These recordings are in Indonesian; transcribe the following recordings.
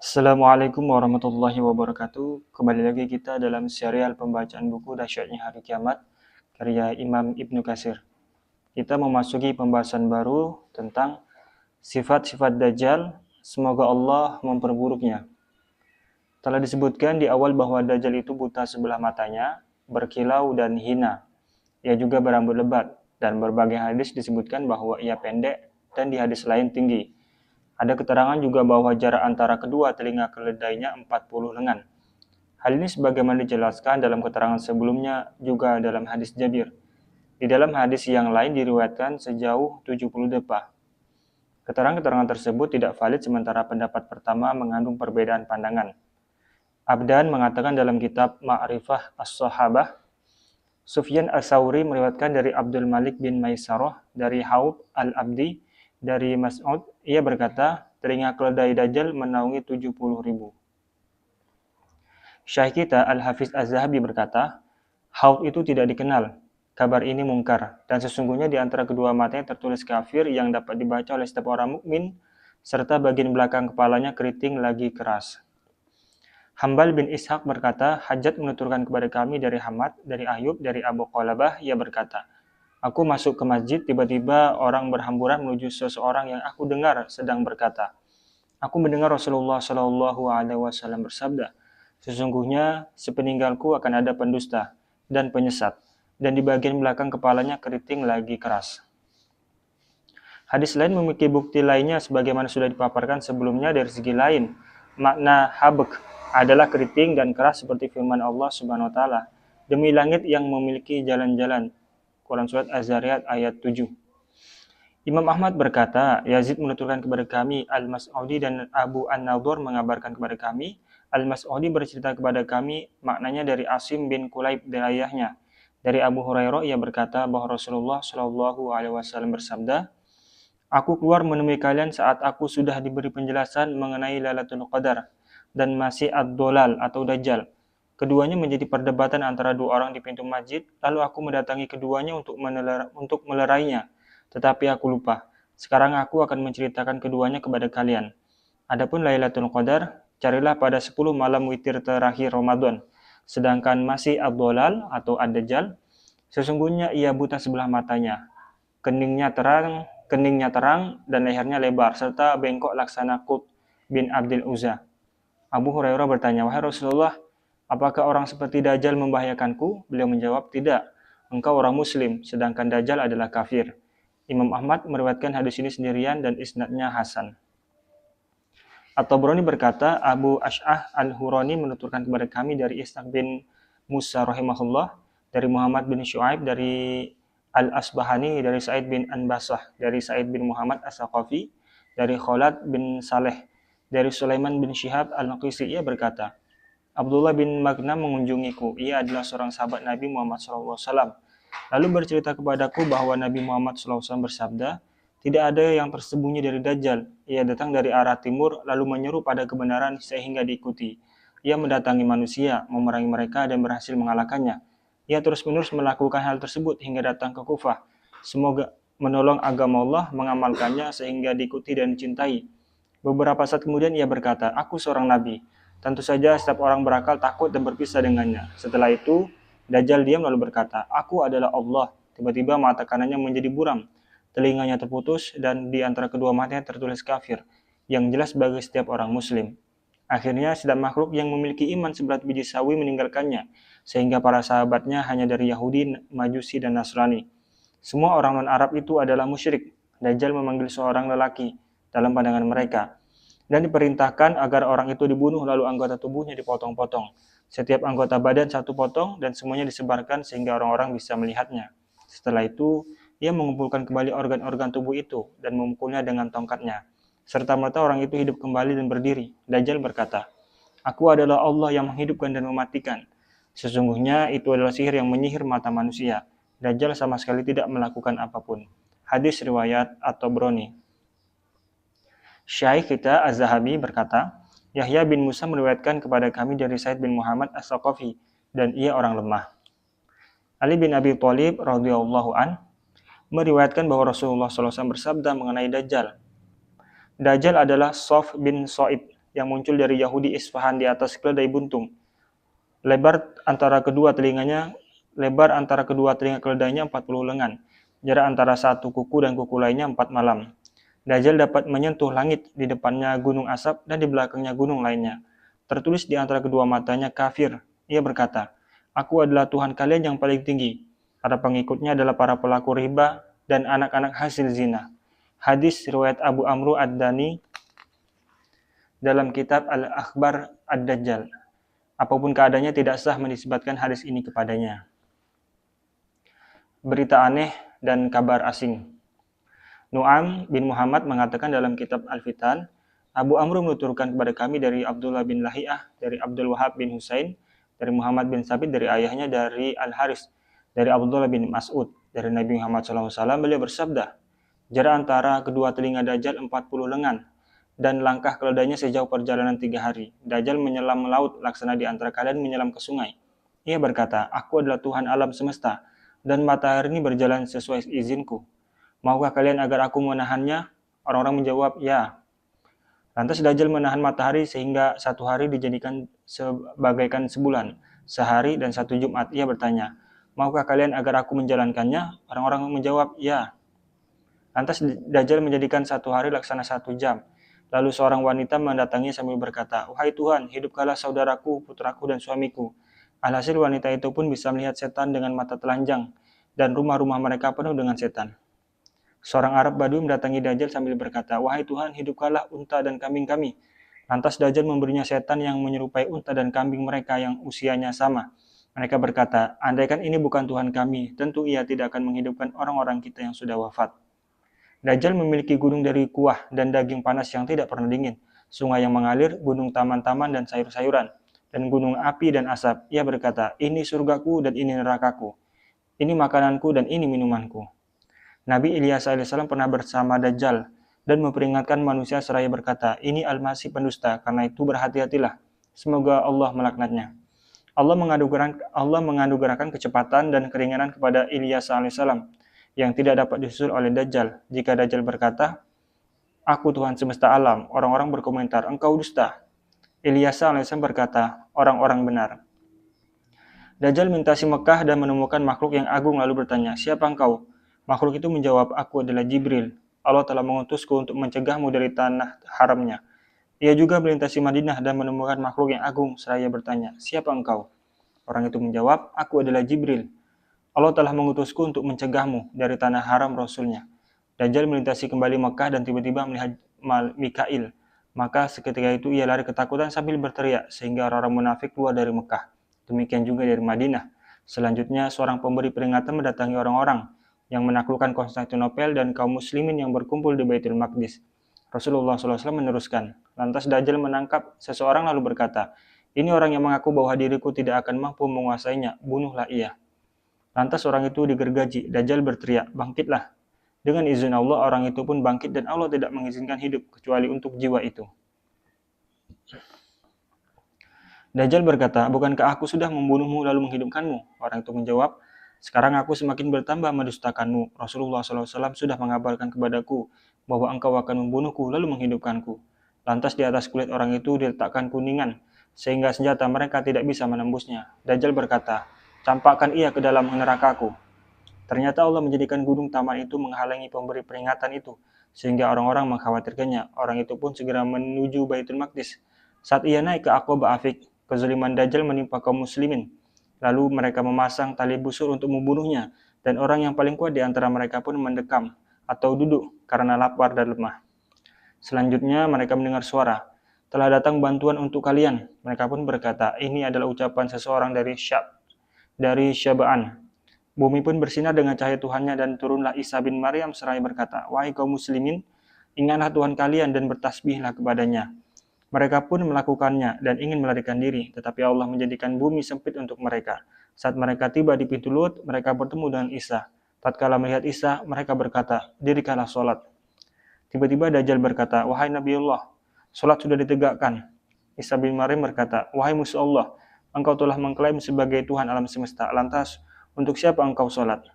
Assalamualaikum warahmatullahi wabarakatuh. Kembali lagi kita dalam serial pembacaan buku Dahsyatnya Hari Kiamat karya Imam Ibnu Katsir. Kita memasuki pembahasan baru tentang sifat-sifat Dajjal. Semoga Allah memperburuknya. Telah disebutkan di awal bahwa Dajjal itu buta sebelah matanya, berkilau dan hina. Ia juga berambut lebat, dan berbagai hadis disebutkan bahwa ia pendek dan di hadis lain tinggi. Ada keterangan juga bahwa jarak antara kedua telinga keledainya 40 lengan. Hal ini sebagaimana dijelaskan dalam keterangan sebelumnya juga dalam hadis Jabir. Di dalam hadis yang lain diriwayatkan sejauh 70 depah. Keterangan-keterangan tersebut tidak valid sementara pendapat pertama mengandung perbedaan pandangan. Abdan mengatakan dalam kitab Ma'rifah As-Sahabah, Sufyan As-Sauri meriwayatkan dari Abdul Malik bin Maisarah dari Haub Al-Abdi dari Mas'ud, ia berkata, telinga keledai Dajjal menaungi 70.000. Syekh kita Al-Hafiz Az-Zahabi berkata, Haub itu tidak dikenal. Kabar ini mungkar, dan sesungguhnya di antara kedua matanya tertulis kafir yang dapat dibaca oleh setiap orang mukmin, serta bagian belakang kepalanya keriting lagi keras. Hambal bin Ishaq berkata, Hajjat menuturkan kepada kami dari Hamad, dari Ayub, dari Abu Qalabah, ia berkata, aku masuk ke masjid, tiba-tiba orang berhamburan menuju seseorang yang aku dengar sedang berkata, aku mendengar Rasulullah Shallallahu Alaihi Wasallam bersabda, sesungguhnya sepeninggalku akan ada pendusta dan penyesat, dan di bagian belakang kepalanya keriting lagi keras. Hadis lain memiliki bukti lainnya sebagaimana sudah dipaparkan sebelumnya dari segi lain. Makna habek adalah keriting dan keras seperti firman Allah Subhanahu wa taala, demi langit yang memiliki jalan-jalan. Quran surat Az-Zariyat ayat 7. Imam Ahmad berkata, Yazid menuturkan kepada kami, Al-Mas'udi dan Abu An-Nadhr mengabarkan kepada kami, Al-Mas'udi bercerita kepada kami, maknanya dari Asim bin Kulaib dari ayahnya. Dari Abu Hurairah ia berkata bahwa Rasulullah Shallallahu Alaihi Wasallam bersabda, aku keluar menemui kalian saat aku sudah diberi penjelasan mengenai Lailatul Qadar dan masih ad-dolal atau Dajjal. Keduanya menjadi perdebatan antara dua orang di pintu masjid, lalu aku mendatangi keduanya untuk melerainya, tetapi aku lupa. Sekarang aku akan menceritakan keduanya kepada kalian. Adapun Lailatul Qadar, carilah pada 10 malam witir terakhir Ramadan. Sedangkan masih ad-dolal atau ad-Dajjal, sesungguhnya ia buta sebelah matanya. Keningnya terang dan lehernya lebar, serta bengkok laksana Qut bin Abdul Uzza. Abu Hurairah bertanya, wahai Rasulullah, apakah orang seperti Dajjal membahayakanku? Beliau menjawab, tidak. Engkau orang muslim, sedangkan Dajjal adalah kafir. Imam Ahmad meriwayatkan hadis ini sendirian dan isnadnya hasan. At-Tabrani berkata, Abu Ash'ah Al-Hurani menuturkan kepada kami dari Ishaq bin Musa rahimahullah, dari Muhammad bin Shu'aib, dari Al-Asbahani, dari Sa'id bin Anbasah, dari Sa'id bin Muhammad As-Saqafi, dari Khalad bin Saleh, dari Sulaiman bin Syihab Al-Naqisi, ia berkata, Abdullah bin Magnam mengunjungiku. Ia adalah seorang sahabat Nabi Muhammad SAW. Lalu bercerita kepadaku bahwa Nabi Muhammad SAW bersabda, tidak ada yang tersembunyi dari Dajjal. Ia datang dari arah timur, lalu menyeru pada kebenaran sehingga diikuti. Ia mendatangi manusia, memerangi mereka dan berhasil mengalahkannya. Ia terus-menerus melakukan hal tersebut hingga datang ke Kufah. Semoga menolong agama Allah, mengamalkannya sehingga diikuti dan dicintai. Beberapa saat kemudian ia berkata, aku seorang nabi. Tentu saja setiap orang berakal takut dan berpisah dengannya. Setelah itu, Dajjal diam lalu berkata, aku adalah Allah. Tiba-tiba mata kanannya menjadi buram, telinganya terputus, dan di antara kedua matanya tertulis kafir, yang jelas bagi setiap orang muslim. Akhirnya, setiap makhluk yang memiliki iman seberat biji sawi meninggalkannya, sehingga para sahabatnya hanya dari Yahudi, Majusi, dan Nasrani. Semua orang non-Arab itu adalah musyrik. Dajjal memanggil seorang lelaki dalam pandangan mereka, dan diperintahkan agar orang itu dibunuh lalu anggota tubuhnya dipotong-potong. Setiap anggota badan satu potong dan semuanya disebarkan sehingga orang-orang bisa melihatnya. Setelah itu, ia mengumpulkan kembali organ-organ tubuh itu dan memukulnya dengan tongkatnya. Serta-merta orang itu hidup kembali dan berdiri. Dajjal berkata, aku adalah Allah yang menghidupkan dan mematikan. Sesungguhnya itu adalah sihir yang menyihir mata manusia. Dajjal sama sekali tidak melakukan apapun. Hadis riwayat At-Tabrani. Syekh kita Az-Zahabi berkata, Yahya bin Musa meriwayatkan kepada kami dari Said bin Muhammad As-Saqafi, dan ia orang lemah. Ali bin Abi Thalib radhiyallahu an meriwayatkan bahwa Rasulullah SAW bersabda mengenai Dajjal. Dajjal adalah Sof bin So'ib yang muncul dari Yahudi Isfahan di atas keledai buntung. Lebar antara kedua telinga keledainya 40 lengan. Jarak antara satu kuku dan kuku lainnya 4 malam. Dajjal dapat menyentuh langit, di depannya gunung asap dan di belakangnya gunung lainnya. Tertulis di antara kedua matanya kafir. Ia berkata, "Aku adalah Tuhan kalian yang paling tinggi." Para pengikutnya adalah para pelaku riba dan anak-anak hasil zina. Hadis riwayat Abu Amru Ad-Dani dalam kitab Al-Akhbar Ad-Dajjal. Apapun keadaannya tidak sah menisbatkan hadis ini kepadanya. Berita aneh dan kabar asing. Nu'am bin Muhammad mengatakan dalam kitab Al-Fitan, Abu Amru menuturkan kepada kami dari Abdullah bin Lahiyah, dari Abdul Wahab bin Husain, dari Muhammad bin Sabit, dari ayahnya, dari Al-Haris, dari Abdullah bin Mas'ud, dari Nabi Muhammad SAW, beliau bersabda, jarak antara kedua telinga Dajjal 40 lengan, dan langkah keledainya sejauh perjalanan 3 hari. Dajjal menyelam laut, laksana di antara kalian menyelam ke sungai. Ia berkata, aku adalah Tuhan alam semesta, dan matahari ini berjalan sesuai izinku. Maukah kalian agar aku menahannya? Orang-orang menjawab, ya. Lantas Dajjal menahan matahari sehingga 1 hari dijadikan sebagaikan sebulan, sehari dan 1 Jumat. Ia bertanya, maukah kalian agar aku menjalankannya? Orang-orang menjawab, ya. Lantas Dajjal menjadikan 1 hari laksana 1 jam. Lalu seorang wanita mendatangi sambil berkata, wahai Tuhan, hidupkanlah saudaraku, putraku, dan suamiku. Alhasil wanita itu pun bisa melihat setan dengan mata telanjang, dan rumah-rumah mereka penuh dengan setan. Seorang Arab Badui mendatangi Dajjal sambil berkata, wahai Tuhan, hidupkanlah unta dan kambing kami. Lantas Dajjal memberinya setan yang menyerupai unta dan kambing mereka yang usianya sama. Mereka berkata, andaikan ini bukan Tuhan kami, tentu ia tidak akan menghidupkan orang-orang kita yang sudah wafat. Dajjal memiliki gunung dari kuah dan daging panas yang tidak pernah dingin, sungai yang mengalir, gunung taman-taman dan sayur-sayuran, dan gunung api dan asap. Ia berkata, ini surgaku dan ini nerakaku, ini makananku dan ini minumanku. Nabi Ilyas AS pernah bersama Dajjal dan memperingatkan manusia seraya berkata, ini Al-Masih pendusta, karena itu berhati-hatilah. Semoga Allah melaknatnya. Allah menganugerahkan kecepatan dan keringanan kepada Ilyas AS yang tidak dapat disusul oleh Dajjal. Jika Dajjal berkata, aku Tuhan semesta alam, orang-orang berkomentar, engkau dusta. Ilyas AS berkata, orang-orang benar. Dajjal melintasi Mekah dan menemukan makhluk yang agung lalu bertanya, siapa engkau? Makhluk itu menjawab, aku adalah Jibril. Allah telah mengutusku untuk mencegahmu dari tanah haramnya. Ia juga melintasi Madinah dan menemukan makhluk yang agung seraya bertanya, siapa engkau? Orang itu menjawab, aku adalah Jibril. Allah telah mengutusku untuk mencegahmu dari tanah haram Rasulnya. Dajjal melintasi kembali Mekah dan tiba-tiba melihat Mikail. Maka seketika itu ia lari ketakutan sambil berteriak sehingga orang-orang munafik keluar dari Mekah. Demikian juga dari Madinah. Selanjutnya seorang pemberi peringatan mendatangi orang-orang yang menaklukkan Konstantinopel dan kaum muslimin yang berkumpul di Baitul Maqdis. Rasulullah SAW meneruskan, lantas Dajjal menangkap seseorang lalu berkata, ini orang yang mengaku bahwa diriku tidak akan mampu menguasainya, bunuhlah ia. Lantas orang itu digergaji, Dajjal berteriak, bangkitlah. Dengan izin Allah, orang itu pun bangkit dan Allah tidak mengizinkan hidup kecuali untuk jiwa itu. Dajjal berkata, bukankah aku sudah membunuhmu lalu menghidupkanmu? Orang itu menjawab, sekarang aku semakin bertambah mendustakanmu. Rasulullah SAW sudah mengabarkan kepadaku bahwa engkau akan membunuhku lalu menghidupkanku. Lantas di atas kulit orang itu diletakkan kuningan, sehingga senjata mereka tidak bisa menembusnya. Dajjal berkata, campakkan ia ke dalam nerakaku. Ternyata Allah menjadikan gunung taman itu menghalangi pemberi peringatan itu, sehingga orang-orang mengkhawatirkannya. Orang itu pun segera menuju Baitul Maqdis. Saat ia naik ke Aqaba Afik, kezaliman Dajjal menimpa kaum muslimin. Lalu mereka memasang tali busur untuk membunuhnya, dan orang yang paling kuat di antara mereka pun mendekam atau duduk karena lapar dan lemah. Selanjutnya mereka mendengar suara, telah datang bantuan untuk kalian. Mereka pun berkata, ini adalah ucapan seseorang dari Syaba'an. Bumi pun bersinar dengan cahaya Tuhannya dan turunlah Isa bin Maryam seraya berkata, wahai kaum muslimin, ingatlah Tuhan kalian dan bertasbihlah kepadanya. Mereka pun melakukannya dan ingin melarikan diri, tetapi Allah menjadikan bumi sempit untuk mereka. Saat mereka tiba di pintu Lut, mereka bertemu dengan Isa. Tatkala melihat Isa, mereka berkata, dirikanlah sholat. Tiba-tiba Dajjal berkata, wahai Nabiullah, sholat sudah ditegakkan. Isa bin Maryam berkata, wahai musuh Allah, engkau telah mengklaim sebagai Tuhan alam semesta, lantas untuk siapa engkau sholat?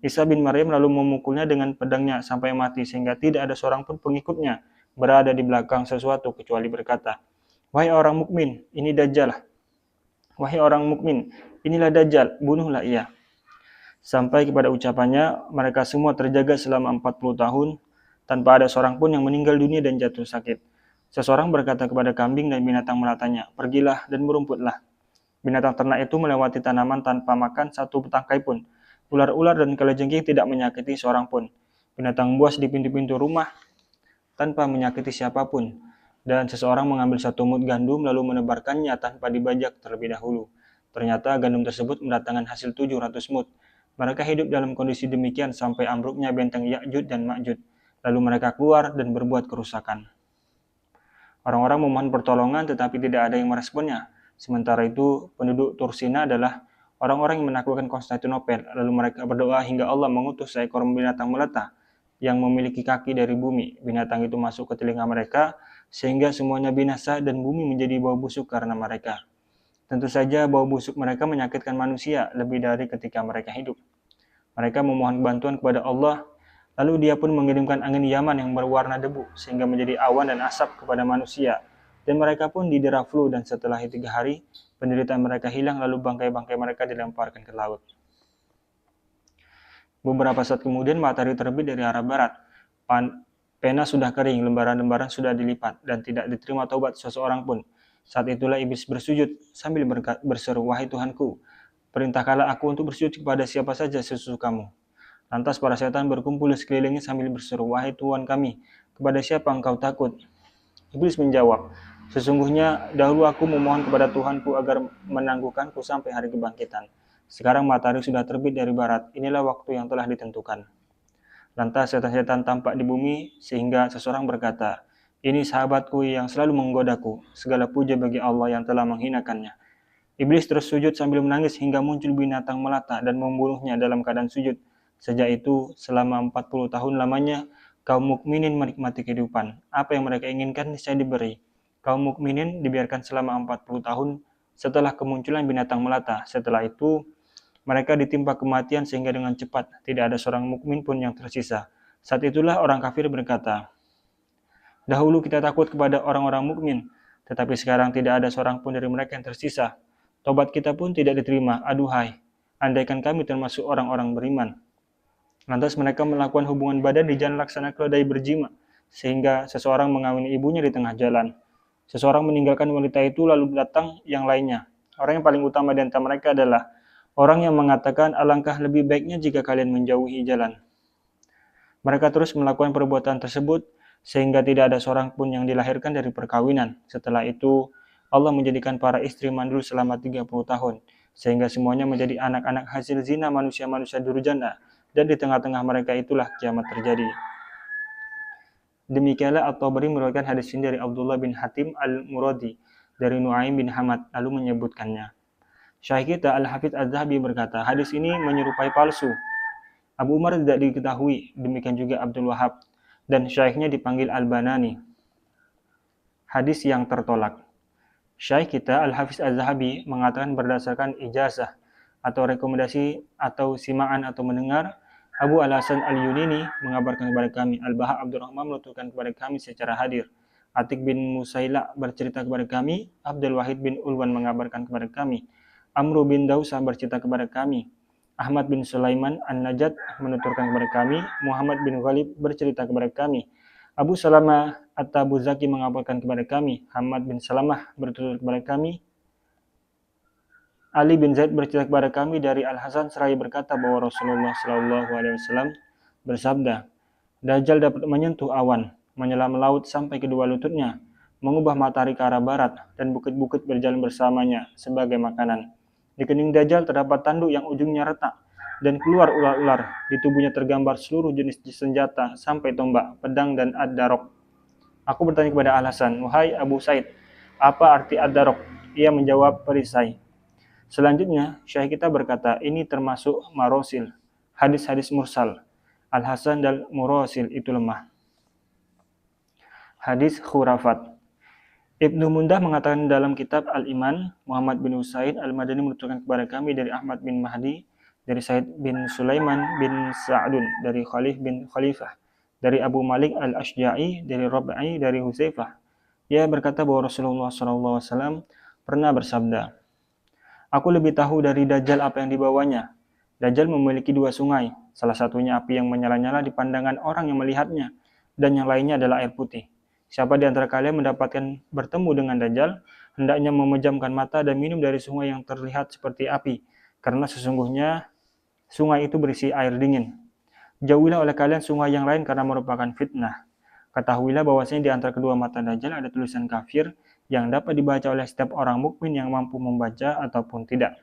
Isa bin Maryam lalu memukulnya dengan pedangnya sampai mati sehingga tidak ada seorang pun pengikutnya berada di belakang sesuatu kecuali berkata, Wahai orang mukmin, ini Dajjal. Wahai orang mukmin, inilah Dajjal, bunuhlah ia. Sampai kepada ucapannya, mereka semua terjaga selama 40 tahun, tanpa ada seorang pun yang meninggal dunia dan jatuh sakit. Seseorang berkata kepada kambing dan binatang melatanya, pergilah dan merumputlah. Binatang ternak itu melewati tanaman tanpa makan satu tangkai pun. Ular-ular dan kalajengking tidak menyakiti seorang pun. Binatang buas di pintu-pintu rumah tanpa menyakiti siapapun. Dan seseorang mengambil satu mut gandum lalu menebarkannya tanpa dibajak terlebih dahulu. Ternyata gandum tersebut mendatangkan hasil 700 mut. Mereka hidup dalam kondisi demikian sampai ambruknya benteng Ya'jud dan Ma'jud. Lalu mereka keluar dan berbuat kerusakan. Orang-orang memohon pertolongan tetapi tidak ada yang meresponnya. Sementara itu, penduduk Tursina adalah orang-orang yang menaklukkan Konstantinopel. Lalu mereka berdoa hingga Allah mengutus seekor binatang melata yang memiliki kaki dari bumi. Binatang itu masuk ke telinga mereka sehingga semuanya binasa dan bumi menjadi bau busuk karena mereka. Tentu saja bau busuk mereka menyakitkan manusia lebih dari ketika mereka hidup. Mereka memohon bantuan kepada Allah, lalu dia pun mengirimkan angin Yaman yang berwarna debu sehingga menjadi awan dan asap kepada manusia. Dan mereka pun didera flu dan setelah 3 hari, penderitaan mereka hilang lalu bangkai-bangkai mereka dilemparkan ke laut. Beberapa saat kemudian matahari terbit dari arah barat. Pena sudah kering, lembaran-lembaran sudah dilipat, dan tidak diterima taubat seseorang pun. Saat itulah iblis bersujud sambil berseru, wahai Tuhanku, perintahkanlah aku untuk bersujud kepada siapa saja sesusu kamu. Lantas para setan berkumpul di sekelilingnya sambil berseru, wahai Tuhan kami, kepada siapa engkau takut? Iblis menjawab, sesungguhnya dahulu aku memohon kepada Tuhanku agar menangguhkanku sampai hari kebangkitan. Sekarang matahari sudah terbit dari barat, inilah waktu yang telah ditentukan. Lantas setan-setan tampak di bumi sehingga seseorang berkata, ini sahabatku yang selalu menggodaku, segala puja bagi Allah yang telah menghinakannya. Iblis terus sujud sambil menangis hingga muncul binatang melata dan membunuhnya dalam keadaan sujud. Sejak itu, selama 40 tahun lamanya, kaum mukminin menikmati kehidupan. Apa yang mereka inginkan niscaya diberi. Kaum mukminin dibiarkan selama 40 tahun setelah kemunculan binatang melata. Setelah itu, mereka ditimpa kematian sehingga dengan cepat tidak ada seorang mukmin pun yang tersisa. Saat itulah orang kafir berkata, dahulu kita takut kepada orang-orang mukmin, tetapi sekarang tidak ada seorang pun dari mereka yang tersisa. Tobat kita pun tidak diterima. Aduhai, andaikan kami termasuk orang-orang beriman. Lantas mereka melakukan hubungan badan di jalan laksana keledai berjima, sehingga seseorang mengawini ibunya di tengah jalan. Seseorang meninggalkan wanita itu lalu datang yang lainnya. Orang yang paling utama di antara mereka adalah orang yang mengatakan alangkah lebih baiknya jika kalian menjauhi jalan. Mereka terus melakukan perbuatan tersebut sehingga tidak ada seorang pun yang dilahirkan dari perkawinan. Setelah itu, Allah menjadikan para istri mandul selama 30 tahun, sehingga semuanya menjadi anak-anak hasil zina manusia-manusia durjana, dan di tengah-tengah mereka itulah kiamat terjadi. Demikianlah At-Tabari meriwayatkan hadis ini dari Abdullah bin Hatim al-Muradi dari Nuaim bin Hamad, lalu menyebutkannya. Syaikh kita Al-Hafidz Az-Zahabi berkata, hadis ini menyerupai palsu. Abu Umar tidak diketahui, demikian juga Abdul Wahab, dan syaikhnya dipanggil Al-Banani. Hadis yang tertolak. Syaikh kita Al-Hafidz Az-Zahabi mengatakan berdasarkan ijazah atau rekomendasi atau simaan atau mendengar, Abu Al-Hasan Al-Yunini mengabarkan kepada kami, Al-Baha Abdurrahman menuturkan kepada kami secara hadir. Atik bin Musaila bercerita kepada kami, Abdul Wahid bin Ulwan mengabarkan kepada kami, Amru bin Dausah bercerita kepada kami, Ahmad bin Sulaiman An-Najat menuturkan kepada kami, Muhammad bin Ghalib bercerita kepada kami, Abu Salamah At-Tabuzaki mengabarkan kepada kami, Hamad bin Salamah bercerita kepada kami, Ali bin Zaid bercerita kepada kami dari Al-Hasan seraya berkata bahwa Rasulullah SAW bersabda, Dajjal dapat menyentuh awan, menyelam laut sampai kedua lututnya, mengubah matahari ke arah barat, dan bukit-bukit berjalan bersamanya sebagai makanan. Di kening Dajjal terdapat tanduk yang ujungnya retak, dan keluar ular-ular. Di tubuhnya tergambar seluruh jenis senjata sampai tombak, pedang, dan ad-darok. Aku bertanya kepada Al-Hasan, wahai Abu Said, apa arti ad-darok? Ia menjawab, perisai. Selanjutnya, Syekh kita berkata, ini termasuk marosil, hadis-hadis mursal. Al-Hasan dan Murasil itu lemah. Hadis khurafat. Ibnu Mundah mengatakan dalam kitab Al-Iman, Muhammad bin Usaid Al-Madani menuturkan kepada kami dari Ahmad bin Mahdi, dari Said bin Sulaiman bin Sa'dun, dari Khalif bin Khalifah, dari Abu Malik Al-Ashja'i, dari Rabi'i, dari Huzaifah, Ia berkata bahwa Rasulullah SAW pernah bersabda, "Aku lebih tahu dari Dajjal apa yang dibawanya. Dajjal memiliki dua sungai, salah satunya api yang menyala-nyala di pandangan orang yang melihatnya, dan yang lainnya adalah air putih. Siapa di antara kalian mendapatkan bertemu dengan Dajjal, hendaknya memejamkan mata dan minum dari sungai yang terlihat seperti api, karena sesungguhnya sungai itu berisi air dingin. Jauhilah oleh kalian sungai yang lain karena merupakan fitnah. Ketahuilah bahwasanya di antara kedua mata Dajjal ada tulisan kafir yang dapat dibaca oleh setiap orang mukmin yang mampu membaca ataupun tidak.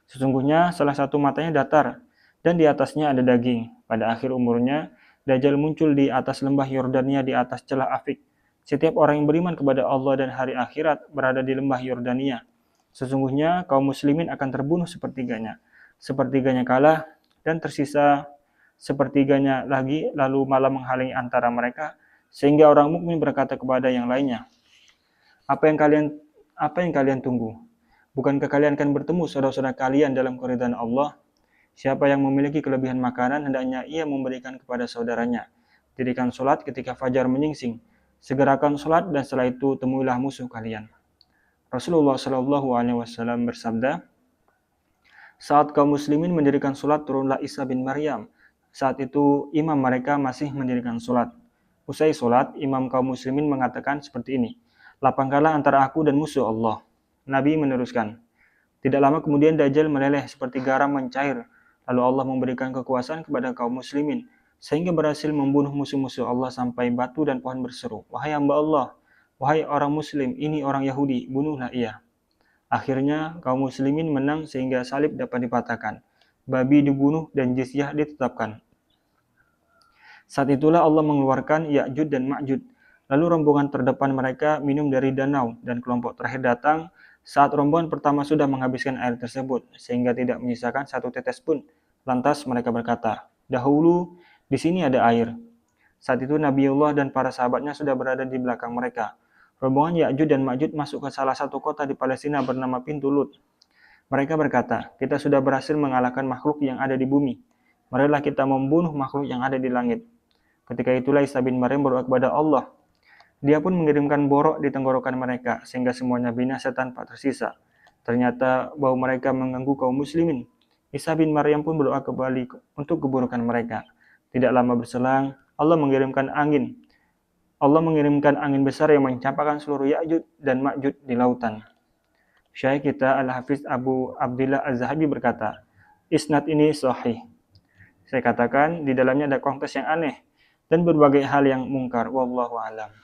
Sesungguhnya salah satu matanya datar dan di atasnya ada daging. Pada akhir umurnya, Dajjal muncul di atas lembah Yordania di atas celah Afik. Setiap orang yang beriman kepada Allah dan hari akhirat berada di lembah Yordania. Sesungguhnya kaum muslimin akan terbunuh sepertiganya. Sepertiganya kalah dan tersisa sepertiganya lagi, lalu malam menghalangi antara mereka sehingga orang mukmin berkata kepada yang lainnya, apa yang kalian tunggu? Bukankah kalian akan bertemu saudara-saudara kalian dalam keridhaan Allah? Siapa yang memiliki kelebihan makanan, hendaknya ia memberikan kepada saudaranya. Dirikan sholat ketika fajar menyingsing. Segerakan sholat dan setelah itu temuilah musuh kalian. Rasulullah SAW bersabda, saat kaum muslimin mendirikan sholat, turunlah Isa bin Maryam. Saat itu imam mereka masih mendirikan sholat. Usai sholat, imam kaum muslimin mengatakan seperti ini, lapangkanlah antara aku dan musuh Allah. Nabi meneruskan, tidak lama kemudian Dajjal meleleh seperti garam mencair. Lalu Allah memberikan kekuasaan kepada kaum muslimin, sehingga berhasil membunuh musuh-musuh Allah sampai batu dan pohon berseru, wahai hamba Allah, wahai orang muslim, ini orang Yahudi, bunuhlah ia. Akhirnya kaum muslimin menang sehingga salib dapat dipatahkan, babi dibunuh dan jizyah ditetapkan. Saat itulah Allah mengeluarkan Ya'jud dan Ma'jud. Lalu rombongan terdepan mereka minum dari danau dan kelompok terakhir datang saat rombongan pertama sudah menghabiskan air tersebut sehingga tidak menyisakan satu tetes pun. Lantas mereka berkata, dahulu di sini ada air. Saat itu Nabiullah dan para sahabatnya sudah berada di belakang mereka. Rombongan Ya'jud dan Ma'jud masuk ke salah satu kota di Palestina bernama Pintu Lut. Mereka berkata, kita sudah berhasil mengalahkan makhluk yang ada di bumi. Marilah kita membunuh makhluk yang ada di langit. Ketika itulah Isa bin Maryam berdoa kepada Allah. Dia pun mengirimkan borok di tenggorokan mereka, sehingga semuanya binasa tanpa tersisa. Ternyata bau mereka mengganggu kaum muslimin. Isa bin Maryam pun berdoa kembali untuk keburukan mereka. Tidak lama berselang, Allah mengirimkan angin besar yang mencampakkan seluruh Ya'jud dan Ma'jud di lautan. Syaikh kita Al-Hafiz Abu Abdillah Az-Zahabi berkata, isnad ini sahih. Saya katakan di dalamnya ada konteks yang aneh dan berbagai hal yang mungkar. Wallahu a'lam.